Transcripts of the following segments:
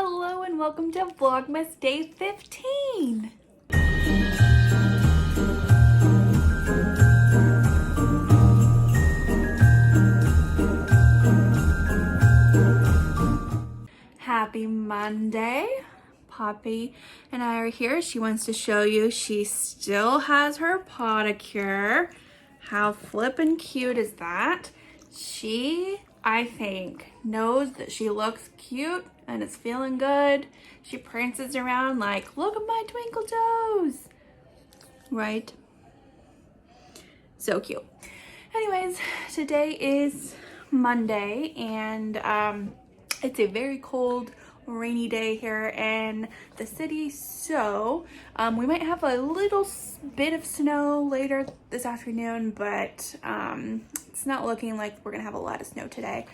Hello and welcome to Vlogmas Day 15. Happy Monday. Poppy and I are here. She wants to show you she still has her pedicure. How flippin' cute is that? She, I think, knows that she looks cute and is feeling good. She prances around like, look at my twinkle toes. Right? So cute. Anyways, today is Monday and it's a very cold, rainy day here in the city, so we might have a little bit of snow later this afternoon, but it's not looking like we're gonna have a lot of snow today.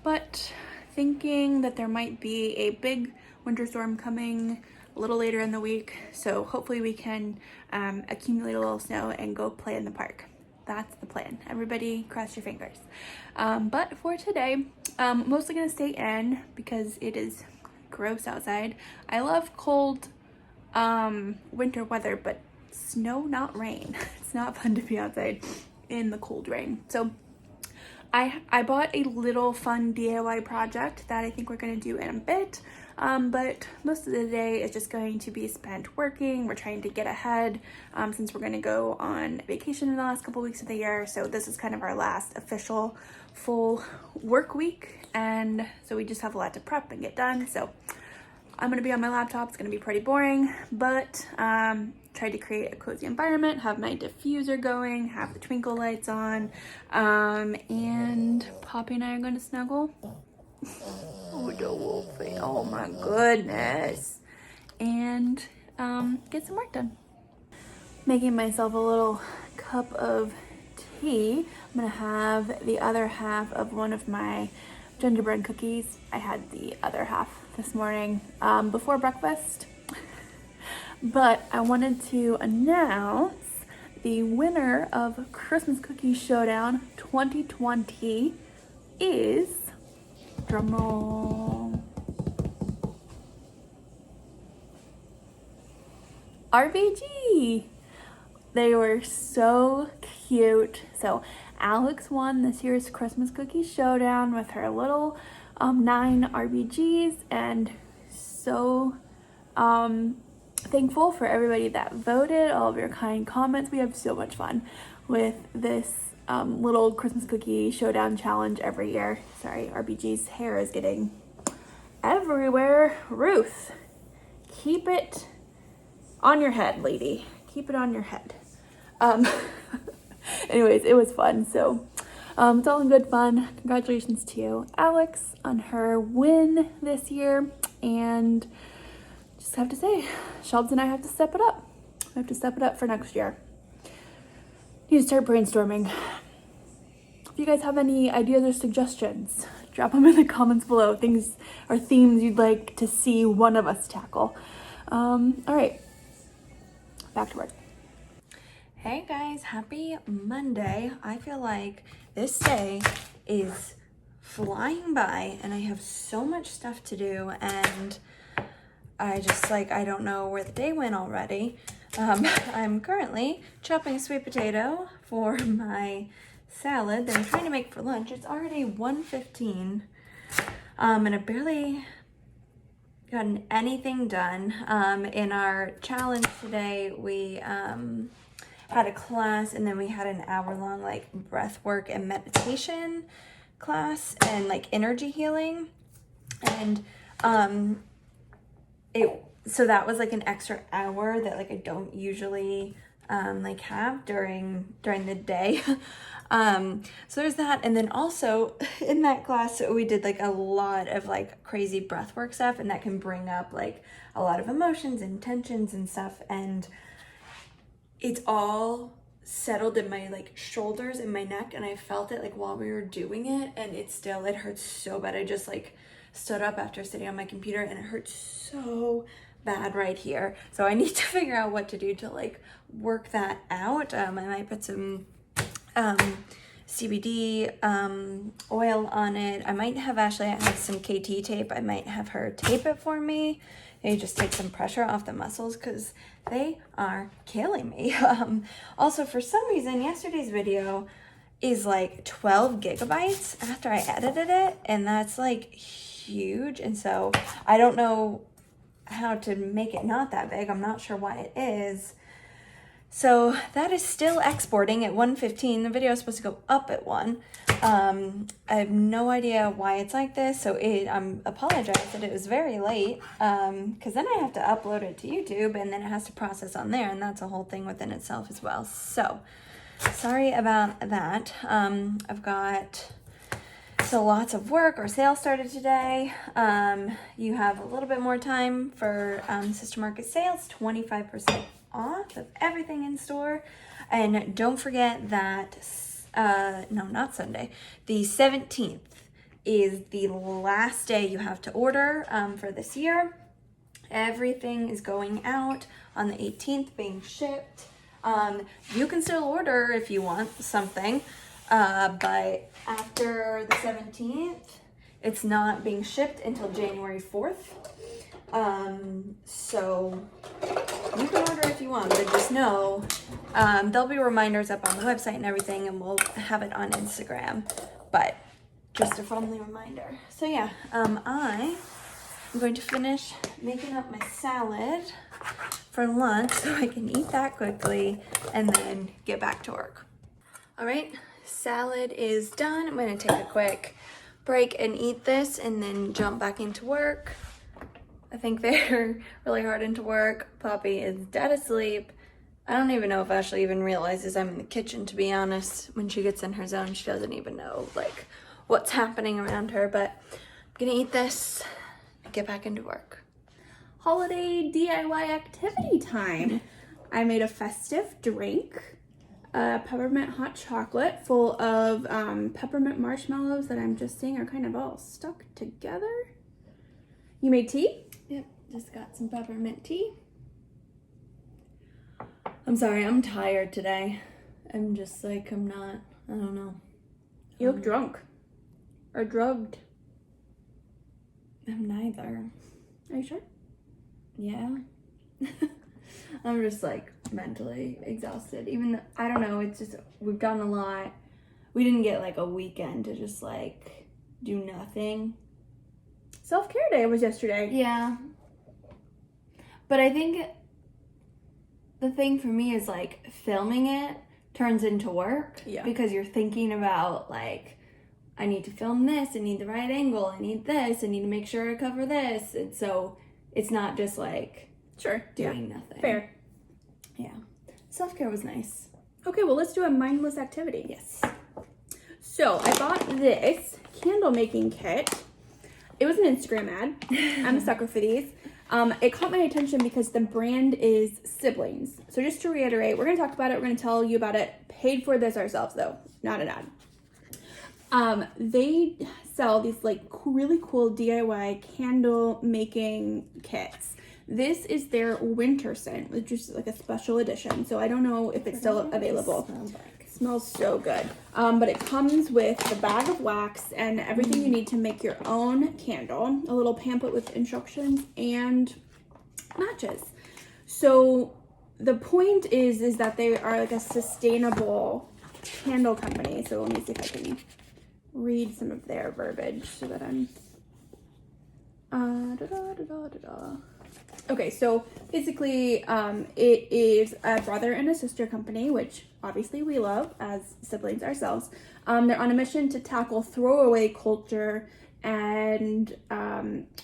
But thinking that there might be a big winter storm coming a little later in the week, so hopefully we can accumulate a little snow and go play in the park. That's the plan. Everybody cross your fingers. But for today, mostly gonna stay in because it is gross outside. I love cold winter weather, but snow, not rain. It's not fun to be outside in the cold rain. So I bought a little fun DIY project that I think we're gonna do in a bit. But most of the day is just going to be spent working. We're trying to get ahead since we're gonna go on vacation in the last couple weeks of the year. So this is kind of our last official full work week. And so we just have a lot to prep and get done. So I'm gonna be on my laptop. It's gonna be pretty boring, but tried to create a cozy environment, have my diffuser going, have the twinkle lights on, and Poppy and I are gonna snuggle. Oh, the wolfie. Oh my goodness. And get some work done. Making myself a little cup of tea. I'm gonna have the other half of one of my gingerbread cookies. I had the other half this morning before breakfast. But I wanted to announce the winner of Christmas Cookie Showdown 2020 is, drumroll, RBG. They were so cute. So Alex won this year's Christmas Cookie Showdown with her little 9 RBGs, and so thankful for everybody that voted, all of your kind comments. We have so much fun with this little Christmas Cookie Showdown challenge every year. Sorry, RBG's hair is getting everywhere. Ruth, keep it on your head, lady. Keep it on your head. Anyways, it was fun. So it's all in good fun. Congratulations to Alex on her win this year. And just have to say, Shelbs and I have to step it up. We have to step it up for next year. Need to start brainstorming. If you guys have any ideas or suggestions, drop them in the comments below. Things or themes you'd like to see one of us tackle. All right, back to work. Hey guys, happy Monday. I feel like this day is flying by and I have so much stuff to do, and I don't know where the day went already. I'm currently chopping a sweet potato for my salad that I'm trying to make for lunch. It's already 1:15, and I barely gotten anything done. In our challenge today, we had a class, and then we had an hour-long like breath work and meditation class and like energy healing, and so that was like an extra hour that like I don't usually like have during the day. So there's that. And then also in that class we did like a lot of like crazy breath work stuff, and that can bring up like a lot of emotions and tensions and stuff, and it's all settled in my like shoulders and my neck, and I felt it like while we were doing it, and it hurts so bad. I just like stood up after sitting on my computer and it hurts so bad right here. So I need to figure out what to do to like work that out. I might put some CBD oil on it. I might have Ashley have some KT tape. I might have her tape it for me. Maybe just take some pressure off the muscles because they are killing me. Also, for some reason, yesterday's video is like 12 gigabytes after I edited it, and that's like huge. And so I don't know how to make it not that big. I'm not sure why it is. So that is still exporting at 1:15. The video is supposed to go up at 1. I have no idea why it's like this. So I'm apologize that it was very late. Because then I have to upload it to YouTube and then it has to process on there, and that's a whole thing within itself as well. So sorry about that. I've got lots of work. Our sale started today. You have a little bit more time for Sister Market sales, 25% off of everything in store. And don't forget that, no, not Sunday, the 17th is the last day you have to order for this year. Everything is going out on the 18th, being shipped. You can still order if you want something, but after the 17th, it's not being shipped until January 4th. So you can order if you want, but just know there'll be reminders up on the website and everything, and we'll have it on Instagram, but just a friendly reminder. So yeah, I'm going to finish making up my salad for lunch so I can eat that quickly and then get back to work. All right, salad is done. I'm going to take a quick break and eat this and then jump back into work. I think they're really hard into work. Poppy is dead asleep. I don't even know if Ashley even realizes I'm in the kitchen, to be honest. When she gets in her zone, she doesn't even know like what's happening around her, but I'm gonna eat this and get back into work. Holiday DIY activity time. I made a festive drink, peppermint hot chocolate full of peppermint marshmallows that I'm just seeing are kind of all stuck together. You made tea? Yep, just got some peppermint tea. I'm sorry, I'm tired today. I'm just like, I don't know. You look drunk. Or drugged. I'm neither. Are you sure? Yeah. I'm just like mentally exhausted. Even though, I don't know, it's just, we've done a lot. We didn't get like a weekend to just like do nothing. Self-care day was yesterday. Yeah. But I think the thing for me is like filming it turns into work. Yeah. Because you're thinking about like, I need to film this, I need the right angle, I need this, I need to make sure I cover this. And so it's not just like doing nothing. Fair. Yeah. Self-care was nice. Okay, well, let's do a mindless activity. Yes. So I bought this candle making kit. It was an Instagram ad. I'm a sucker for these. It caught my attention because the brand is Siblings. So just to reiterate, we're going to talk about it. We're going to tell you about it. Paid for this ourselves, though. Not an ad. They sell these like really cool DIY candle making kits. This is their winter scent, which is like a special edition. So I don't know if it's still available. Smells so good. But it comes with the bag of wax and everything you need to make your own candle, a little pamphlet with instructions and matches. So the point is that they are like a sustainable candle company. So let me see if I can read some of their verbiage so that I'm Okay, so basically it is a brother and a sister company, which obviously we love as siblings ourselves. They're on a mission to tackle throwaway culture and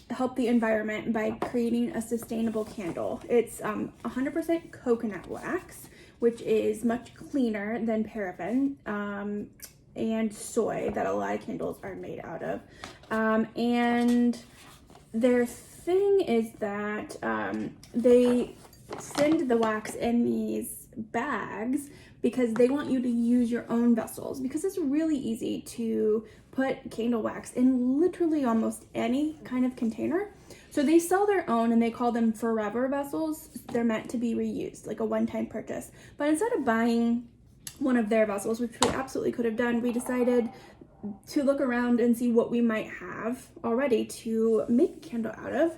help the environment by creating a sustainable candle. It's 100% coconut wax, which is much cleaner than paraffin, and soy that a lot of candles are made out of. And their thing is that they send the wax in these bags because they want you to use your own vessels, because it's really easy to put candle wax in literally almost any kind of container. So they sell their own and they call them forever vessels. They're meant to be reused, like a one-time purchase. But instead of buying one of their vessels, which we absolutely could have done. We decided to look around and see what we might have already to make a candle out of.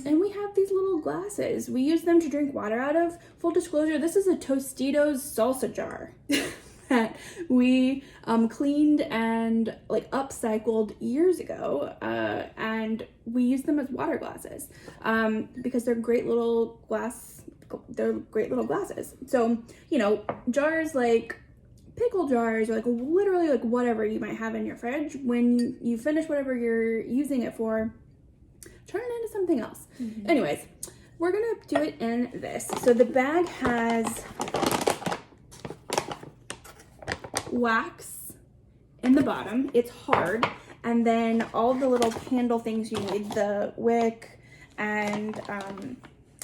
And we have these little glasses. We use them to drink water out of. Full disclosure, this is a Tostitos salsa jar that we cleaned and like upcycled years ago. And we use them as water glasses because they're great little glasses. So, you know, jars like pickle jars or like literally like whatever you might have in your fridge, when you finish whatever you're using it for, turn it into something else. Anyways, we're gonna do it in this. So the bag has wax in the bottom. It's hard. And then all the little candle things you need, the wick and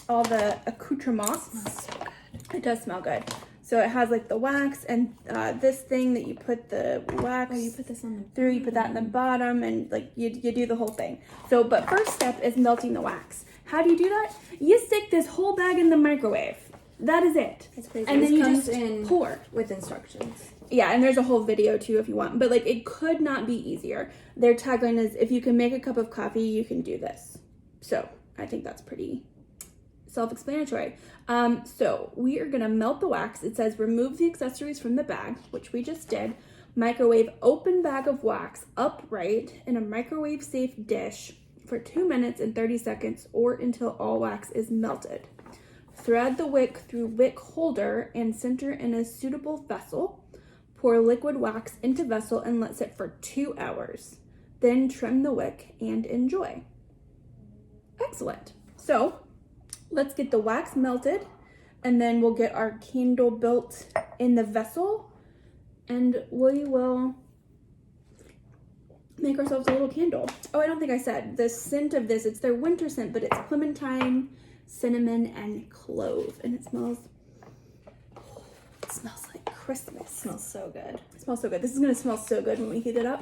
all the accoutrements. It smells so good. It does smell good. So it has like the wax and this thing that you put the wax you put this on the through, you put that in the bottom, and like you do the whole thing. So, but first step is melting the wax. How do you do that? You stick this whole bag in the microwave. That is it. It's crazy. And then this you comes just in pour. with instructions. Yeah, and there's a whole video too if you want. But like it could not be easier. Their tagline is, if you can make a cup of coffee, you can do this. So I think that's pretty self-explanatory. So we are gonna melt the wax. It says remove the accessories from the bag, which we just did. Microwave open bag of wax upright in a microwave safe dish for 2 minutes and 30 seconds or until all wax is melted. Thread the wick through wick holder and center in a suitable vessel. Pour liquid wax into vessel and let sit for 2 hours. Then trim the wick and enjoy. Excellent. So let's get the wax melted, and then we'll get our candle built in the vessel, and we will make ourselves a little candle. Oh, I don't think I said the scent of this. It's their winter scent, but it's clementine, cinnamon, and clove, and it smells like Christmas. It smells so good. It smells so good. This is gonna smell so good when we heat it up.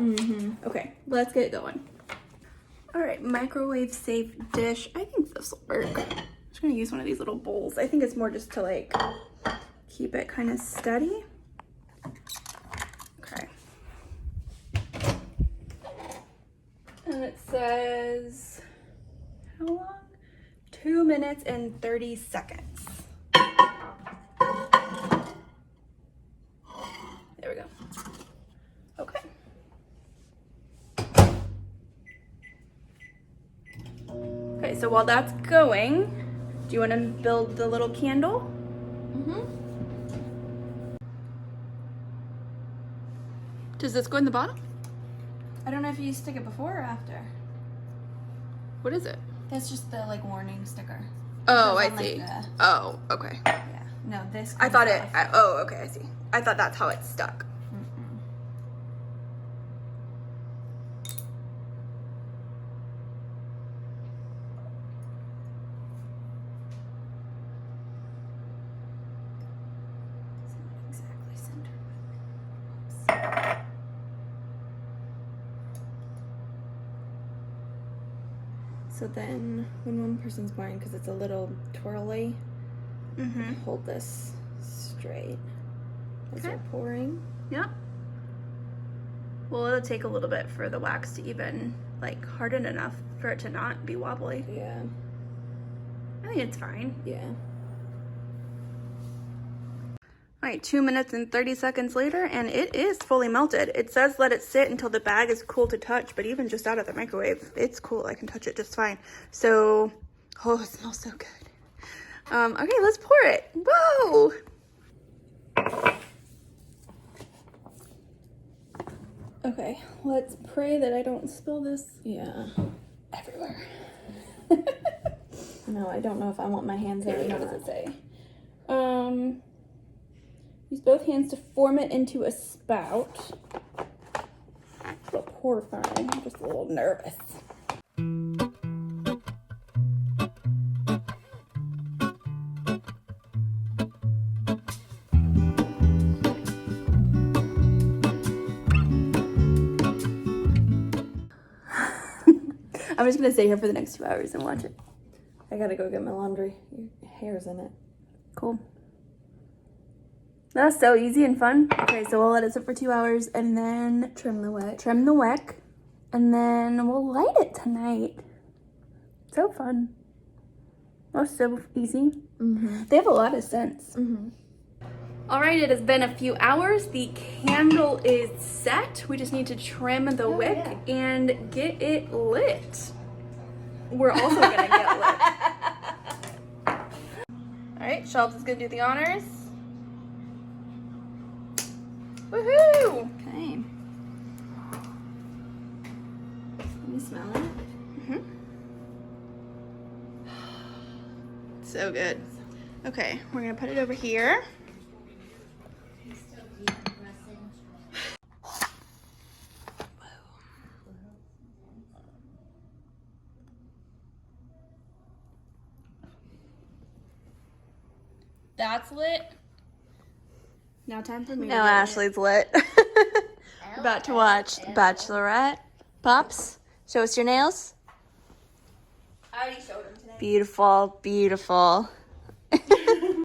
Okay, let's get it going. All right, microwave safe dish. I think this will work. I'm just gonna use one of these little bowls. I think it's more just to like keep it kind of steady. Okay. And it says, how long? 2 minutes and 30 seconds. There we go. Okay. Okay, so while that's going, do you want to build the little candle? Does this go in the bottom? I don't know if you stick it before or after. What is it? That's just the like warning sticker. Oh, I Goes on, like, see. the- Oh, okay. Yeah. No, this. I thought it. comes off. Oh, okay. I see. I thought that's how it stuck. It's not exactly centered. Oops. So then, when one person's pouring, because it's a little twirly, hold this straight as Okay. you're pouring. Yep. Well, it'll take a little bit for the wax to even like harden enough for it to not be wobbly. Yeah. I think it's fine. Yeah. All right, 2 minutes and 30 seconds later, and it is fully melted. It says let it sit until the bag is cool to touch, but even just out of the microwave, it's cool. I can touch it just fine. So, oh, it smells so good. Okay, let's pour it. Whoa! Okay, let's pray that I don't spill this Yeah. everywhere. No, I don't know if I want my hands there. What does it say? Use both hands to form it into a spout. It'll pour fine. I'm just a little nervous. I'm just gonna stay here for the next 2 hours and watch it. I gotta go get my laundry. Your hair's in it. Cool. That's so easy and fun. Okay, so we'll let it sit for 2 hours and then Trim the wick. trim the wick, and then we'll light it tonight. So fun. That's so easy. They have a lot of scents. All right, it has been a few hours. The candle is set. We just need to trim the wick and get it lit. We're also gonna get lit. All right, Shelbs is gonna do the honors. Woohoo! Okay. Can you smell it? So good. Okay, we're gonna put it over here. That's lit. Now time for me. Now Ashley's lit. About to watch The Bachelorette. Pops, show us your nails. I already showed him today. Beautiful, beautiful.